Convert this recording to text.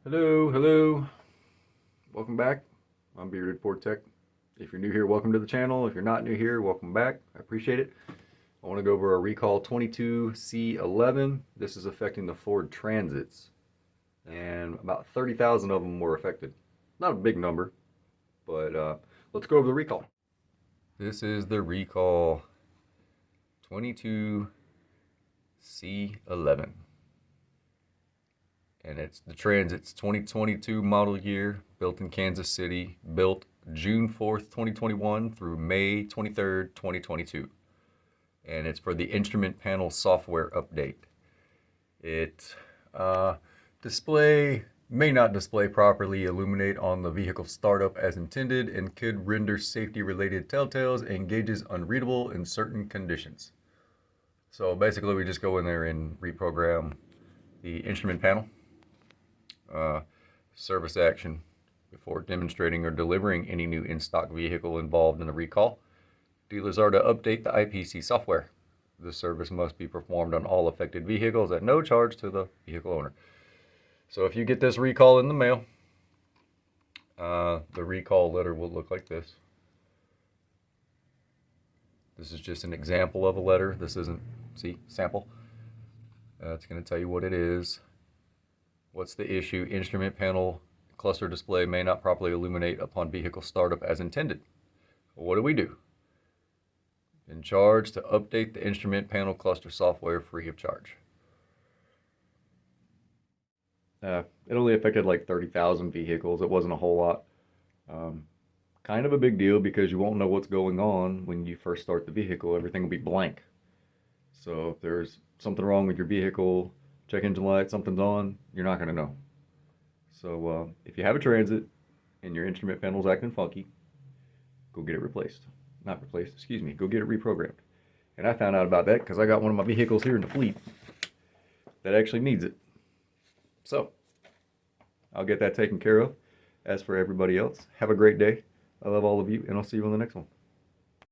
Hello. Welcome back. I'm Bearded Ford Tech. If you're new here, welcome to the channel. If you're not new here, welcome back. I appreciate it. I want to go over a recall 22C11. This is affecting the Ford Transits, and about 30,000 of them were affected. Not a big number, but let's go over the recall. This is the recall 22C11. And it's the Transit's 2022 model year, built in Kansas City, built June 4th, 2021 through May 23rd, 2022. And it's for the instrument panel software update. It may not display properly illuminate on the vehicle startup as intended and could render safety related telltales and gauges unreadable in certain conditions. So basically we just go in there and reprogram the instrument panel. Service action before demonstrating or delivering any new in-stock vehicle involved in a recall. Dealers are to update the IPC software. This service must be performed on all affected vehicles at no charge to the vehicle owner. So if you get this recall in the mail, the recall letter will look like this. This is just an example of a letter. This isn't, sample. It's going to tell you what it is. What's the issue? Instrument panel cluster display may not properly illuminate upon vehicle startup as intended. What do? In charge to update the instrument panel cluster software free of charge. It only affected like 30,000 vehicles. It wasn't a whole lot. Kind of a big deal because you won't know what's going on when you first start the vehicle. Everything will be blank. So if there's something wrong with your vehicle, check engine light, something's on, you're not going to know. So if you have a Transit and your instrument panel's acting funky, go get it replaced. Not replaced, excuse me, go get it reprogrammed. And I found out about that because I got one of my vehicles here in the fleet that actually needs it. So I'll get that taken care of. As for everybody else, have a great day. I love all of you, and I'll see you on the next one.